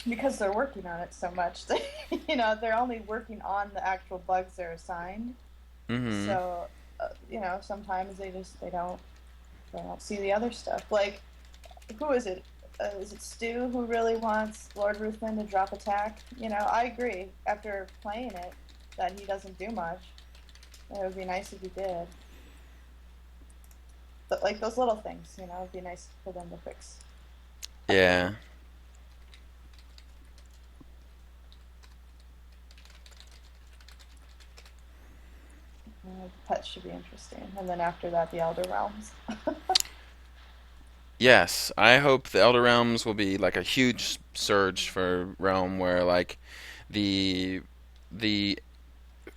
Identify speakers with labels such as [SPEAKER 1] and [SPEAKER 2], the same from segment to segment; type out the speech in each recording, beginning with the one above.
[SPEAKER 1] because they're working on it so much. They're only working on the actual bugs they're assigned.
[SPEAKER 2] Mm-hmm.
[SPEAKER 1] So, sometimes they don't see the other stuff. Like, who is it? Is it Stu who really wants Lord Ruthven to drop attack? I agree. After playing it, that he doesn't do much. It would be nice if he did. But like those little things, it'd be nice for them to fix up a
[SPEAKER 2] Yeah.
[SPEAKER 1] little. Pets should be interesting, and then after that, the Elder Realms.
[SPEAKER 2] Yes, I hope the Elder Realms will be like a huge surge for Realm where like the the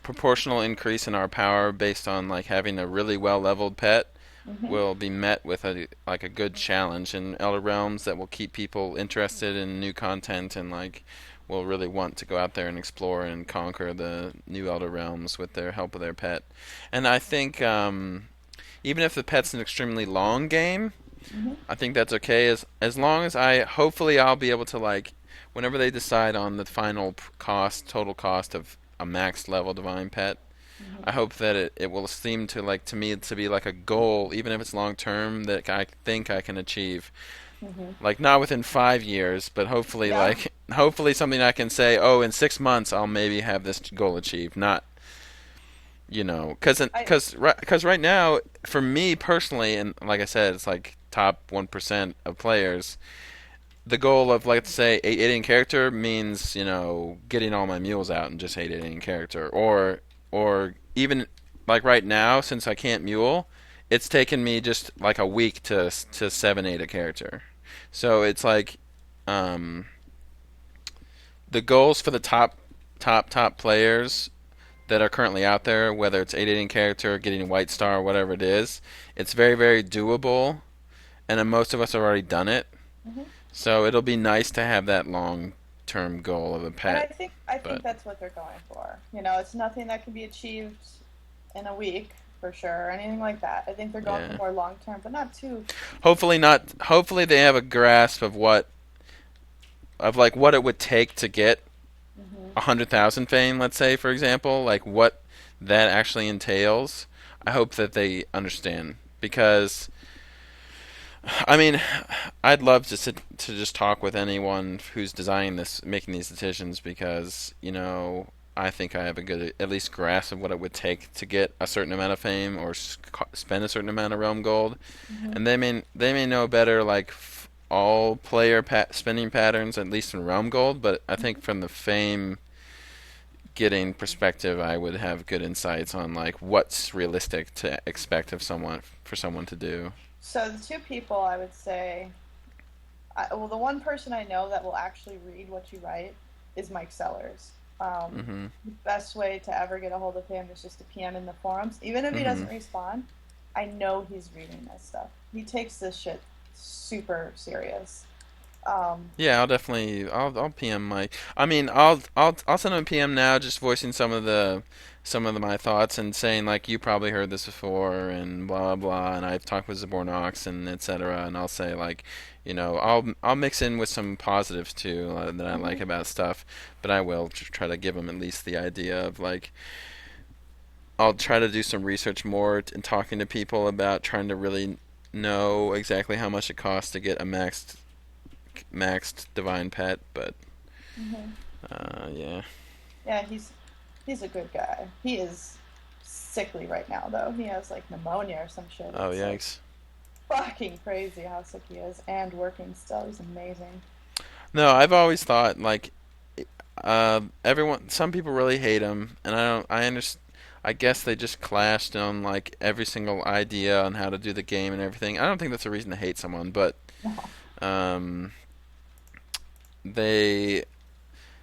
[SPEAKER 2] proportional increase in our power based on like having a really well leveled pet
[SPEAKER 1] Hmm.
[SPEAKER 2] will be met with a good challenge in Elder Realms that will keep people interested in new content and like will really want to go out there and explore and conquer the new Elder Realms with their help of their pet. And I think even if the pet's an extremely long game,
[SPEAKER 1] Hmm.
[SPEAKER 2] I think that's okay as long as I hopefully I'll be able to like whenever they decide on the final total cost of a max level divine pet.
[SPEAKER 1] Hmm.
[SPEAKER 2] I hope that it will seem to like to me to be like a goal, even if it's long term, that I think I can achieve.
[SPEAKER 1] Hmm.
[SPEAKER 2] Like not within 5 years, but hopefully
[SPEAKER 1] Yeah.
[SPEAKER 2] like hopefully something I can say, oh, in 6 months I'll maybe have this goal achieved. Not because
[SPEAKER 1] I.
[SPEAKER 2] because right now for me personally, and like I said, it's like top 1% of players. The goal of let's say 8 character means getting all my mules out and just 8 character, or even like right now since I can't mule, it's taken me just like a week to 7 a character. So it's like um, the goals for the top players that are currently out there, whether it's 8 character, getting white star, whatever it is, it's very very doable, and then most of us have already done it.
[SPEAKER 1] Mhm.
[SPEAKER 2] So it'll be nice to have that long term goal of a
[SPEAKER 1] And
[SPEAKER 2] pet.
[SPEAKER 1] I think
[SPEAKER 2] But
[SPEAKER 1] that's what they're going for. It's nothing that can be achieved in a week for sure, or anything like that. I think they're going for
[SPEAKER 2] yeah.
[SPEAKER 1] more long term, but not too.
[SPEAKER 2] Hopefully not hopefully they have a grasp of like what it would take to get
[SPEAKER 1] Hmm.
[SPEAKER 2] 100,000 fame, let's say for example, like what that actually entails. I hope that they understand because I mean, I'd love to just talk with anyone who's designing this, making these decisions, because I think I have a good at least grasp of what it would take to get a certain amount of fame or spend a certain amount of realm gold,
[SPEAKER 1] Hmm.
[SPEAKER 2] and they may know better like all player spending patterns at least in realm gold, but I think from the fame getting perspective, I would have good insights on like what's realistic to expect of someone for someone to do.
[SPEAKER 1] So the two people I would say, well, the one person I know that will actually read what you write is Mike Sellers.
[SPEAKER 2] Mhm.
[SPEAKER 1] The best way to ever get a hold of him is just to PM in the forums. Even if he doesn't
[SPEAKER 2] Mhm.
[SPEAKER 1] respond, I know he's reading this stuff. He takes this shit super serious. Um,
[SPEAKER 2] Yeah, I'll definitely I'll PM Mike. I mean, I'll send him a PM now, just voicing some of my thoughts and saying like you probably heard this before and blah blah. And I've talked with Zbornox and etc. And I'll say like, I'll mix in with some positives too that I like
[SPEAKER 1] mhm.
[SPEAKER 2] about stuff, but I will try to give him at least the idea of like I'll try to do some research more and talking to people about trying to really know exactly how much it costs to get a maxed divine pet, but
[SPEAKER 1] Mhm.
[SPEAKER 2] yeah.
[SPEAKER 1] Yeah, he's a good guy. He is sickly right now though. He has like pneumonia or some shit.
[SPEAKER 2] Oh
[SPEAKER 1] It's like
[SPEAKER 2] yikes.
[SPEAKER 1] fucking crazy how sick he is and working still. He's amazing.
[SPEAKER 2] No, I've always thought like some people really hate him, and I don't. I understand. I guess they just clashed on like every single idea on how to do the game and everything. I don't think that's a reason to hate someone, but
[SPEAKER 1] No.
[SPEAKER 2] um, they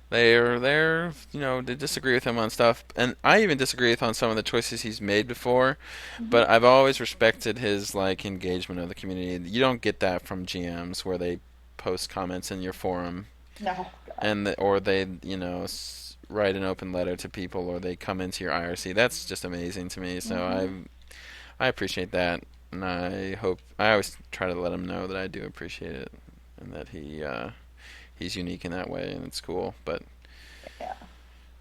[SPEAKER 2] they disagree with him on stuff, and I even disagree with on some of the choices he's made before.
[SPEAKER 1] Hmm.
[SPEAKER 2] But I've always respected his like engagement of the community. You don't get that from GMs where they post comments in your forum
[SPEAKER 1] No, God.
[SPEAKER 2] or they write an open letter to people or they come into your IRC. That's just amazing to me. So
[SPEAKER 1] Hmm.
[SPEAKER 2] I appreciate that, and I always try to let him know that I do appreciate it and that he's unique in that way, and it's cool. But
[SPEAKER 1] Yeah.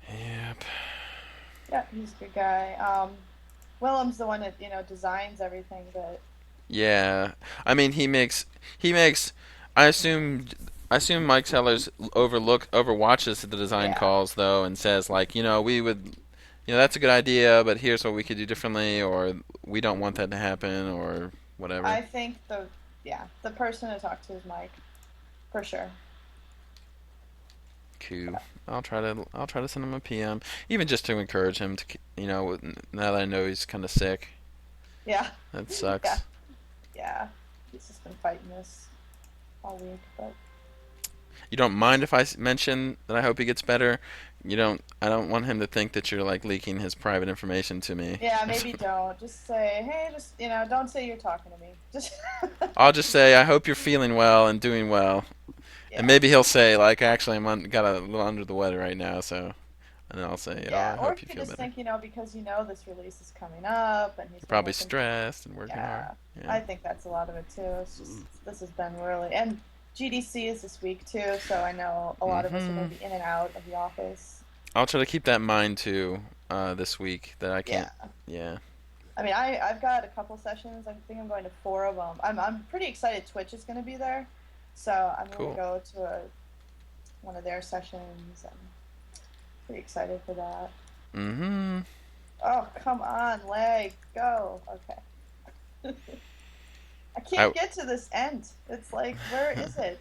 [SPEAKER 2] yep.
[SPEAKER 1] Yeah, he's a good guy. Willem's the one that, designs everything, but
[SPEAKER 2] Yeah, I mean he makes. I assume Mike Sellers overwatches the design
[SPEAKER 1] yeah.
[SPEAKER 2] calls though and says like we would that's a good idea but here's what we could do differently or we don't want that to happen or whatever.
[SPEAKER 1] I think the person to talk to is Mike, for sure.
[SPEAKER 2] Cool. I'll try to send him a PM even just to encourage him to now that I know he's kind of sick.
[SPEAKER 1] Yeah.
[SPEAKER 2] That
[SPEAKER 1] Yeah.
[SPEAKER 2] sucks.
[SPEAKER 1] Yeah. He's just been fighting this all week, but
[SPEAKER 2] You don't mind if I mention that I hope he gets better? You don't. I don't want him to think that you're like leaking his private information to me.
[SPEAKER 1] yeah, maybe don't. Just say, hey, just, don't say you're talking to me. Just,
[SPEAKER 2] I'll just say I hope you're feeling well and doing well, and
[SPEAKER 1] yeah.
[SPEAKER 2] maybe he'll say like actually got a little under the weather right now, so and then I'll say oh I
[SPEAKER 1] Yeah. Or
[SPEAKER 2] hope
[SPEAKER 1] if
[SPEAKER 2] you
[SPEAKER 1] you
[SPEAKER 2] feel
[SPEAKER 1] just
[SPEAKER 2] better.
[SPEAKER 1] think, because this release is coming up and he's
[SPEAKER 2] You're
[SPEAKER 1] been
[SPEAKER 2] probably
[SPEAKER 1] working.
[SPEAKER 2] stressed and working hard.
[SPEAKER 1] Yeah.
[SPEAKER 2] Yeah.
[SPEAKER 1] I think that's a lot of it too. It's just, this has been really, and GDC is this week too, so I know a lot of us are going
[SPEAKER 2] Mhm.
[SPEAKER 1] to be in and out of the office.
[SPEAKER 2] I'll try to keep that in mind too this week that I
[SPEAKER 1] Yeah.
[SPEAKER 2] can't. Yeah.
[SPEAKER 1] I mean, I've got a couple sessions. I think I'm going to 4 of them. I'm pretty excited Twitch is going to be there. So I'm going to
[SPEAKER 2] Cool.
[SPEAKER 1] go to one of their sessions. I'm pretty excited for that.
[SPEAKER 2] Mhm.
[SPEAKER 1] Oh, come on, leg. Go. Okay. I
[SPEAKER 2] I
[SPEAKER 1] can't get to this end. It's like, where is it?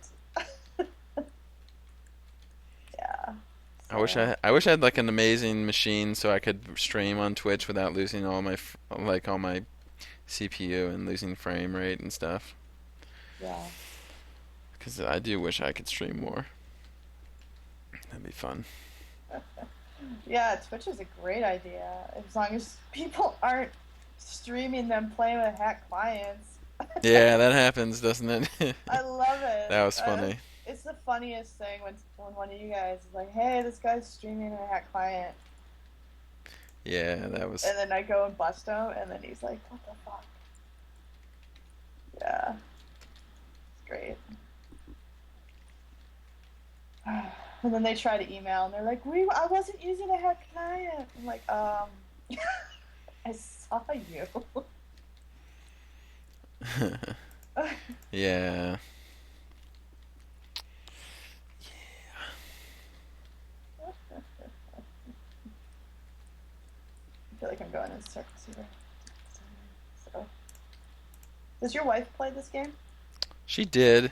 [SPEAKER 1] Yeah. So,
[SPEAKER 2] I wish I had like an amazing machine so I could stream on Twitch without losing all my CPU and losing frame rate and stuff.
[SPEAKER 1] yeah.
[SPEAKER 2] Because I do wish I could stream more. That'd be fun.
[SPEAKER 1] Yeah, Twitch is a great idea. As long as people aren't streaming them playing with hack clients.
[SPEAKER 2] Yeah, that happens, doesn't it?
[SPEAKER 1] I love it.
[SPEAKER 2] That was funny.
[SPEAKER 1] It's the funniest thing when one of you guys is like, "Hey, this guy's streaming a hack client,"
[SPEAKER 2] Yeah, that was.
[SPEAKER 1] and then I go and bust him, and then he's like, "What the fuck?" Yeah, it's great. And then they try to email, and they're like, I wasn't using a hack client." I'm like, I saw you."
[SPEAKER 2] Yeah.
[SPEAKER 1] I feel like I'm going in circles here. So, does your wife play this game?
[SPEAKER 2] She did.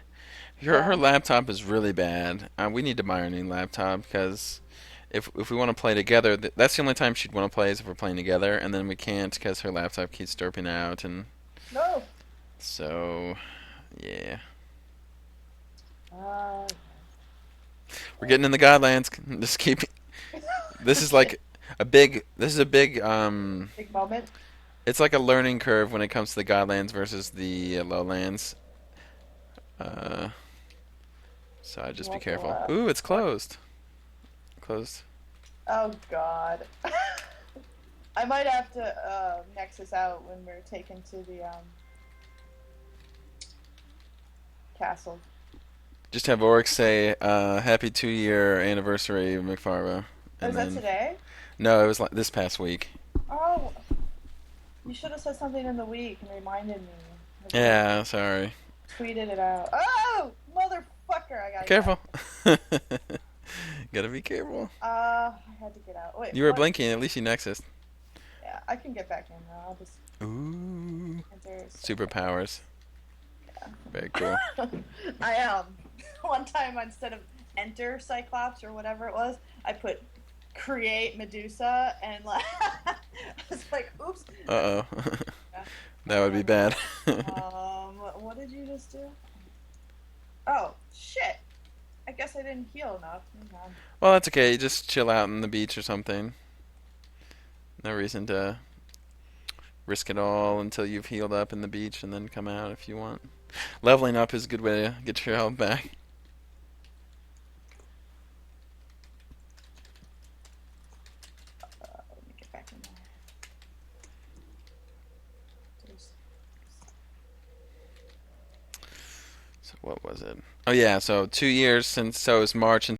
[SPEAKER 2] Her
[SPEAKER 1] Yeah.
[SPEAKER 2] laptop is really bad. We need to buy her a new laptop because if we want to play together, that's the only time she'd want to play is if we're playing together, and then we can't because her laptop keeps derping out, and
[SPEAKER 1] No.
[SPEAKER 2] so yeah,
[SPEAKER 1] Uh,
[SPEAKER 2] we're getting in the Godlands. Just keep. This is like a big. This is a big.
[SPEAKER 1] big moment.
[SPEAKER 2] It's like a learning curve when it comes to the Godlands versus the Lowlands. Uh, so I just be
[SPEAKER 1] What the
[SPEAKER 2] careful.
[SPEAKER 1] what?
[SPEAKER 2] Ooh, it's
[SPEAKER 1] What?
[SPEAKER 2] closed. Closed.
[SPEAKER 1] Oh God. I might have to Nexus out when we're taken to the castle.
[SPEAKER 2] Just have Oryx say, "Happy 2-year anniversary, McFarvo,"
[SPEAKER 1] Oh,
[SPEAKER 2] and
[SPEAKER 1] is that
[SPEAKER 2] then
[SPEAKER 1] today?
[SPEAKER 2] no, it was like this past week.
[SPEAKER 1] Oh, you should have said something in the week and reminded me. I would have
[SPEAKER 2] Yeah, sorry.
[SPEAKER 1] tweeted it out. Oh, motherfucker! I gotta
[SPEAKER 2] Careful.
[SPEAKER 1] get
[SPEAKER 2] Gotta be careful.
[SPEAKER 1] out. I had to get out. Wait,
[SPEAKER 2] You were
[SPEAKER 1] what?
[SPEAKER 2] blinking. At least you nexus.
[SPEAKER 1] Yeah, I can get back in now. I'll just
[SPEAKER 2] Ooh,
[SPEAKER 1] enter.
[SPEAKER 2] superpowers. Very cool.
[SPEAKER 1] I one time instead of enter Cyclops or whatever it was, I put create Medusa and like I was like, oops.
[SPEAKER 2] Uh oh.
[SPEAKER 1] Yeah.
[SPEAKER 2] That would be bad.
[SPEAKER 1] What did you just do? Oh shit! I guess I didn't heal enough. Hang on.
[SPEAKER 2] Well, that's okay. You just chill out on the beach or something. No reason to risk it all until you've healed up in the beach and then come out if you want. Leveling up is a good way to get your health back.
[SPEAKER 1] Let me get back in there.
[SPEAKER 2] what was it? Oh yeah, so 2 years since, so it was March